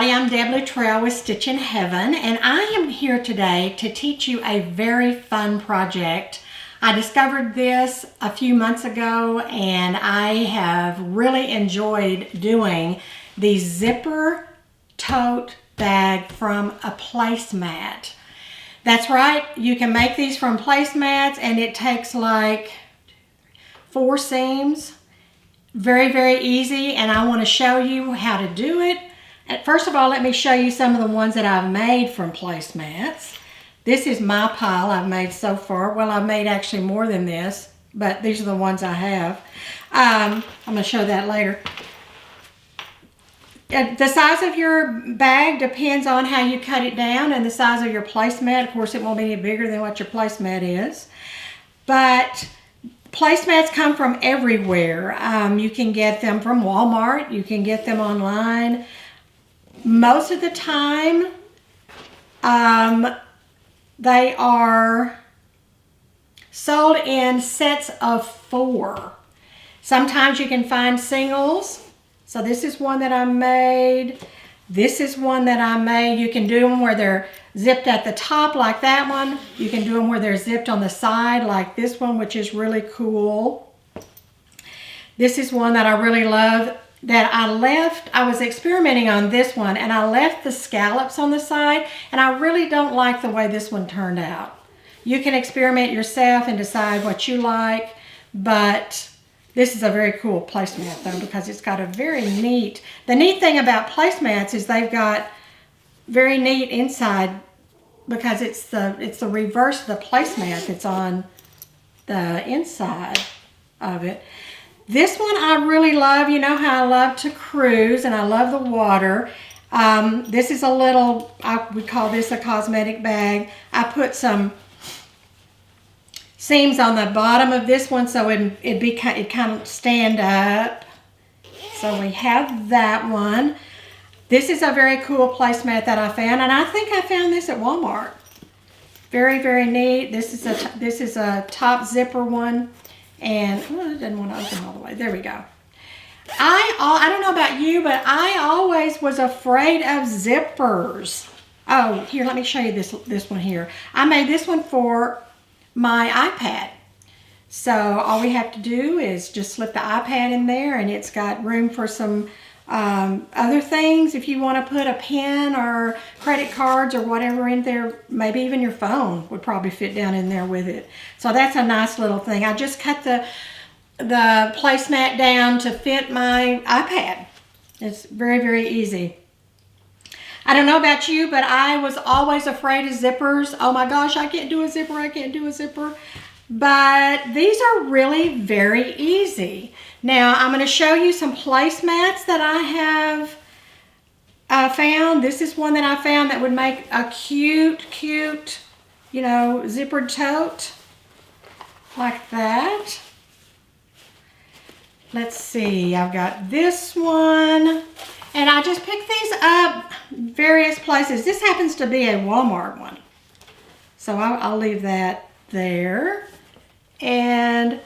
everybody, I'm Deb Luttrell with Stitchin Heaven, and I am here today to teach you a very fun project. I discovered this a few months ago and I have really enjoyed doing the zipper tote bag from a placemat. That's right, you can make these from placemats and it takes like 4 seams. Very, very easy, and I want to show you how to do it. First of all, let me show you some of the ones that I've made from placemats. This is my pile I've made so far. Well, I've made actually more than this, but these are the ones I have. I'm going to show that later. The size of your bag depends on how you cut it down and the size of your placemat. Of course, it won't be any bigger than what your placemat is. But placemats come from everywhere. You can get them from Walmart. You can get them online. Most of the time, they are sold in sets of 4. Sometimes you can find singles. So this is one that I made. This is one that I made. You can do them where they're zipped at the top like that one. You can do them where they're zipped on the side like this one, which is really cool. This is one that I really love that I left. I was experimenting on this one and I left the scallops on the side, and I really don't like the way this one turned out. You can experiment yourself and decide what you like, but this is a very cool placemat though, because it's got a very neat, the neat thing about placemats is they've got very neat inside, because it's the reverse of the placemat that's on the inside of it. This one I really love. You know how I love to cruise and I love the water. This is a little, we call this a cosmetic bag. I put some seams on the bottom of this one so it kind of stand up. So we have that one. This is a very cool placemat that I found, and I think I found this at Walmart. Very, very neat. This is a top zipper one, and I didn't want to open all the way. There we go. I don't know about you, but I always was afraid of zippers. Oh, here, let me show you this one here. I made this one for my iPad. So all we have to do is just slip the iPad in there, and it's got room for some other things. If you want to put a pen or credit cards or whatever in there, maybe even your phone would probably fit down in there with it. So that's a nice little thing. I just cut the placemat down to fit my iPad. It's very, very easy. I don't know about you, but I was always afraid of zippers. Oh my gosh, I can't do a zipper, I can't do a zipper. But these are really very easy. Now I'm going to show you some placemats that I have found. This is one that I found that would make a cute, you know, zippered tote like that. Let's see, I've got this one, and I just picked these up various places. This happens to be a Walmart one, so I'll leave that there. And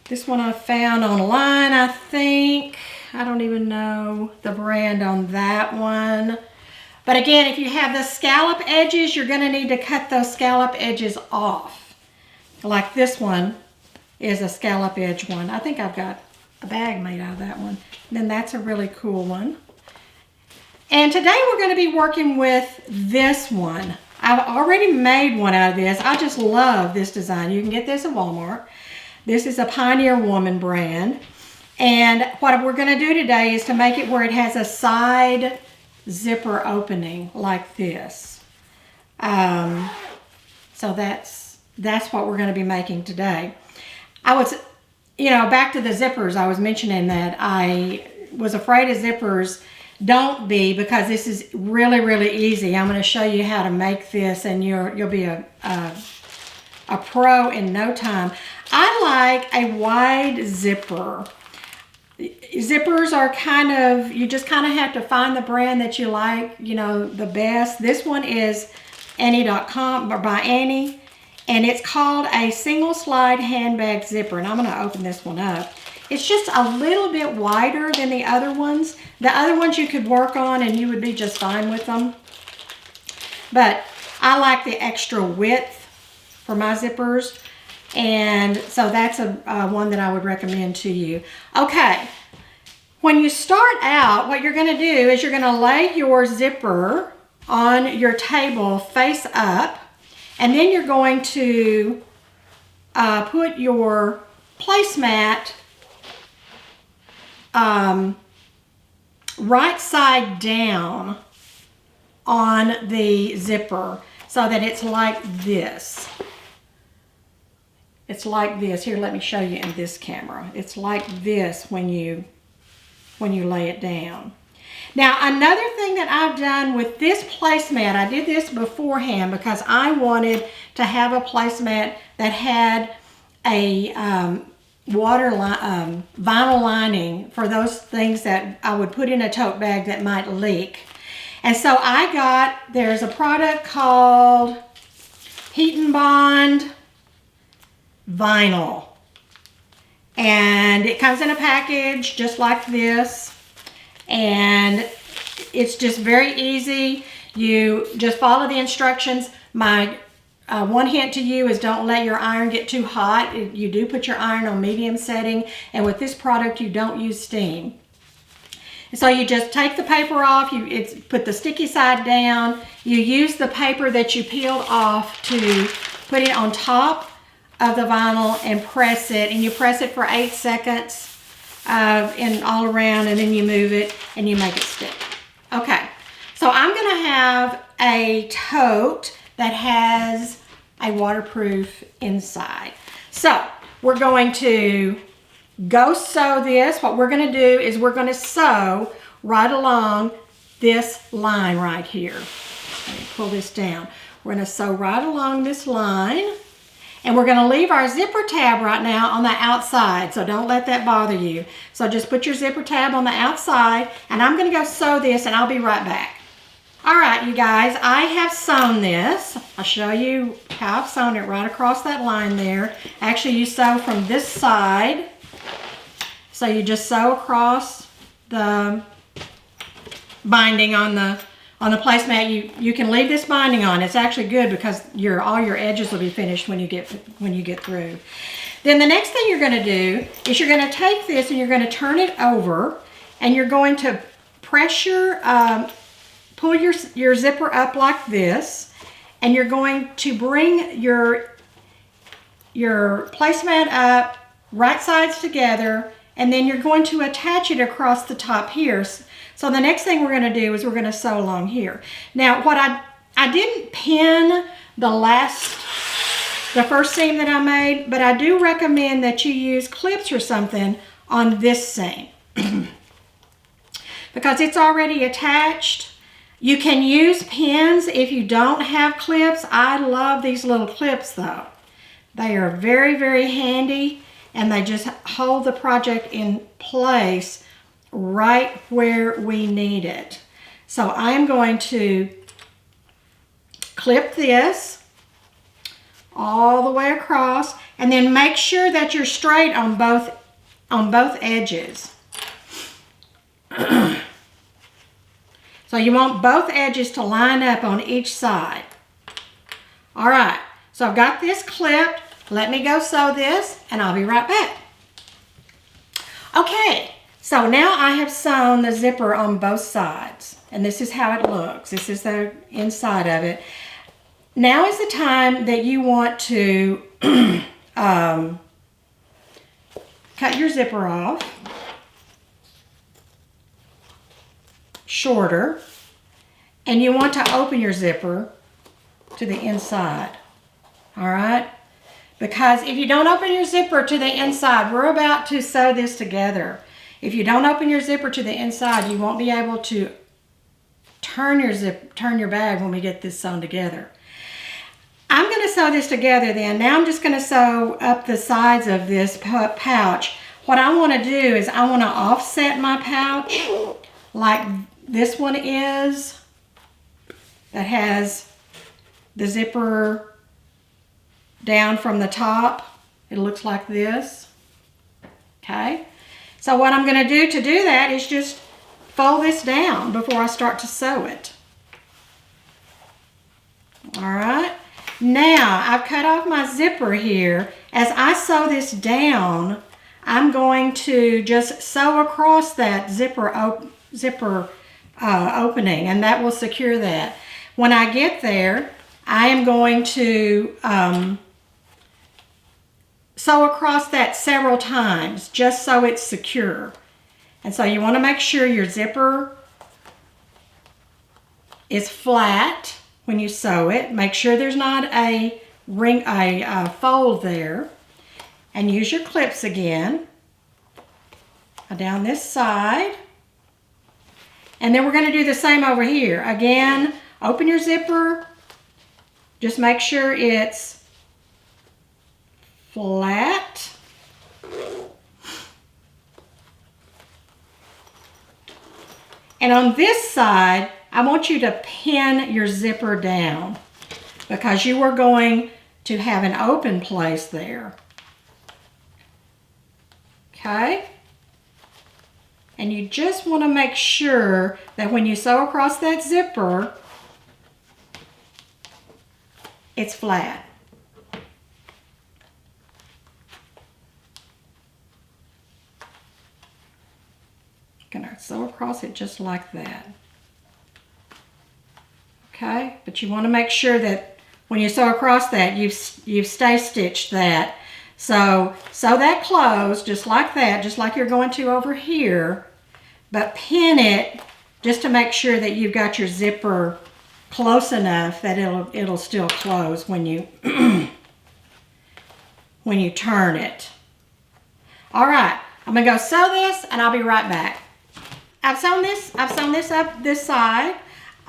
this one I found online, I think. I don't even know the brand on that one. But again, if you have the scallop edges, you're going to need to cut those scallop edges off. Like this one is a scallop edge one. I think I've got a bag made out of that one. And then that's a really cool one. And today we're going to be working with this one. I've already made one out of this. I just love this design. You can get this at Walmart. This is a Pioneer Woman brand. And what we're going to do today is to make it where it has a side zipper opening like this. So that's what we're going to be making today. I was, you know, back to the zippers, I was mentioning that I was afraid of zippers. Don't be, because this is really, really easy. I'm going to show you how to make this, and you'll be a pro in no time. I like a wide zipper. Zippers are kind of, you just kind of have to find the brand that you like, you know, the best. This one is Annie.com, or by Annie, and it's called a single slide handbag zipper, and I'm going to open this one up. it's just a little bit wider than the other ones. The other ones you could work on and you would be just fine with them. But I like the extra width for my zippers. And so that's a one that I would recommend to you. Okay, when you start out, what you're going to do is you're going to lay your zipper on your table face up, and then you're going to put your placemat right side down on the zipper so that it's like this. It's like this. Here, let me show you in this camera. It's like this when you lay it down. Now, another thing that I've done with this placemat, I did this beforehand because I wanted to have a placemat that had a vinyl lining for those things that I would put in a tote bag that might leak. And so there's a product called Heat and Bond Vinyl, and it comes in a package just like this, and it's just very easy. You just follow the instructions. My one hint to you is don't let your iron get too hot. You do put your iron on medium setting, and with this product you don't use steam. So you just take the paper off, put the sticky side down, you use the paper that you peeled off to put it on top of the vinyl and press it, and you press it for 8 seconds and all around, and then you move it and you make it stick. Okay, so I'm going to have a tote that has a waterproof inside. So we're going to go sew this. What we're going to do is we're going to sew right along this line right here. Let me pull this down. We're going to sew right along this line. And we're going to leave our zipper tab right now on the outside, so don't let that bother you. So just put your zipper tab on the outside, and I'm going to go sew this, and I'll be right back. All right, you guys, I have sewn this. I'll show you how I've sewn it right across that line there. Actually, you sew from this side. So you just sew across the binding on the placemat. You can leave this binding on. It's actually good because all your edges will be finished when you get through. Then the next thing you're going to do is you're going to take this and you're going to turn it over, and you're going to pull your zipper up like this, and you're going to bring your placemat up, right sides together, and then you're going to attach it across the top here. So the next thing we're going to do is we're going to sew along here. Now, what I didn't pin the first seam that I made, but I do recommend that you use clips or something on this seam because it's already attached. You can use pins if you don't have clips. I love these little clips though. They are very, very handy, and they just hold the project in place right where we need it. So I'm going to clip this all the way across, and then make sure that you're straight on both edges. So you want both edges to line up on each side. All right, so I've got this clipped. Let me go sew this, and I'll be right back. Okay, so now I have sewn the zipper on both sides, and this is how it looks. This is the inside of it. Now is the time that you want to cut your zipper off shorter, and you want to open your zipper to the inside. All right? Because if you don't open your zipper to the inside, we're about to sew this together. If you don't open your zipper to the inside, you won't be able to turn your bag when we get this sewn together. I'm going to sew this together then. Now I'm just going to sew up the sides of this pouch. What I want to do is I want to offset my pouch like this one is, that has the zipper down from the top. It looks like this. Okay. So what I'm going to do that is just fold this down before I start to sew it. All right. Now I've cut off my zipper here. As I sew this down, I'm going to just sew across that zipper opening, and that will secure that. When I get there, I am going to sew across that several times just so it's secure. And so you want to make sure your zipper is flat when you sew it. Make sure there's not a fold there. And use your clips again down this side. And then we're going to do the same over here. Again, open your zipper. Just make sure it's flat. And on this side, I want you to pin your zipper down because you are going to have an open place there. Okay? And you just want to make sure that when you sew across that zipper, it's flat. Gonna sew across it just like that. Okay, but you want to make sure that when you sew across that, you've stay stitched that. So sew that closed just like that, just like you're going to over here, but pin it just to make sure that you've got your zipper close enough that it'll still close when you when you turn it. All right, I'm gonna go sew this and I'll be right back. I've sewn this up this side.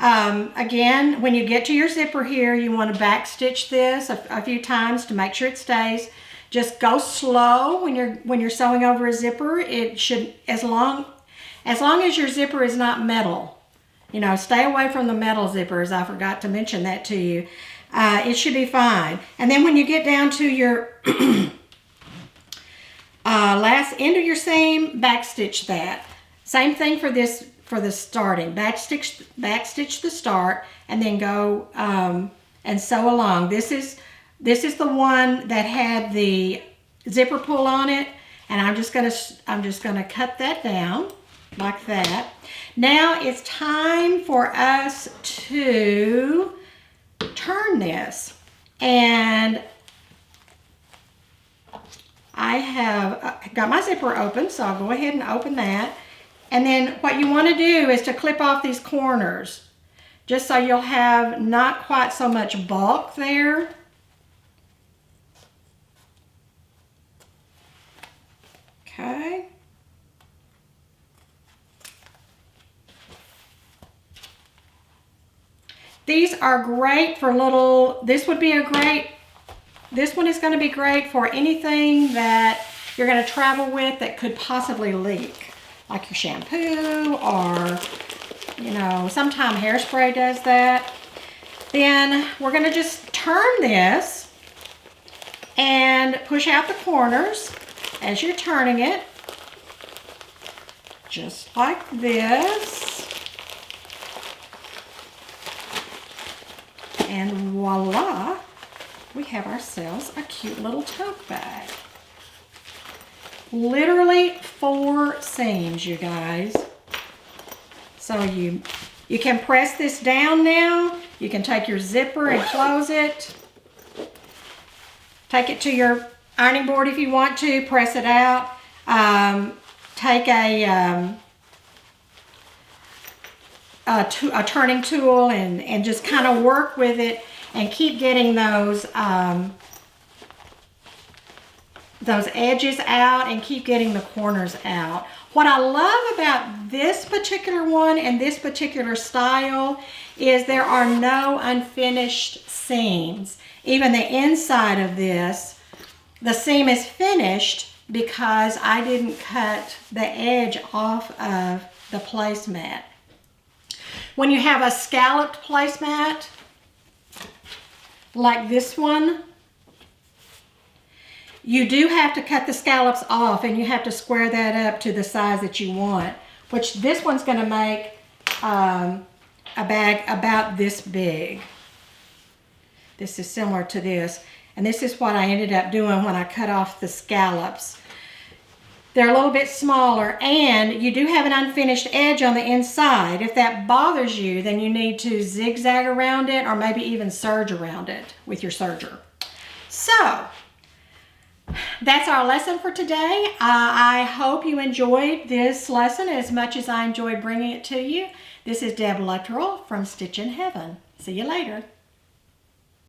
Again, when you get to your zipper here, you want to back stitch this a few times to make sure it stays. Just go slow when you're sewing over a zipper. It should, as long as your zipper is not metal. You know, stay away from the metal zippers. I forgot to mention that to you. It should be fine. And then when you get down to your last end of your seam, back stitch that. Same thing for this, for the starting. Back stitch the start, and then go and sew along. This is the one that had the zipper pull on it, and I'm just gonna cut that down like that. Now it's time for us to turn this, and I have got my zipper open, so I'll go ahead and open that. And then what you want to do is to clip off these corners, just so you'll have not quite so much bulk there. Okay. These are great for little, this one is going to be great for anything that you're going to travel with that could possibly leak. Like your shampoo, or, you know, sometimes hairspray does that. Then we're going to just turn this and push out the corners as you're turning it. Just like this. And voila, we have ourselves a cute little tote bag. Literally 4 seams, you guys. So you can press this down now. You can take your zipper and close it. Take it to your ironing board if you want to. Press it out. Take a turning tool and just kind of work with it and keep getting those edges out and keep getting the corners out. What I love about this particular one and this particular style is there are no unfinished seams. Even the inside of this, the seam is finished because I didn't cut the edge off of the placemat. When you have a scalloped placemat like this one, You do have to cut the scallops off, and you have to square that up to the size that you want, which this one's going to make a bag about this big. This is similar to this, and this is what I ended up doing when I cut off the scallops. They're a little bit smaller, and you do have an unfinished edge on the inside. If that bothers you, then you need to zigzag around it or maybe even serge around it with your serger. So, that's our lesson for today. I hope you enjoyed this lesson as much as I enjoyed bringing it to you. This is Deb Luttrell from Stitchin Heaven. See you later.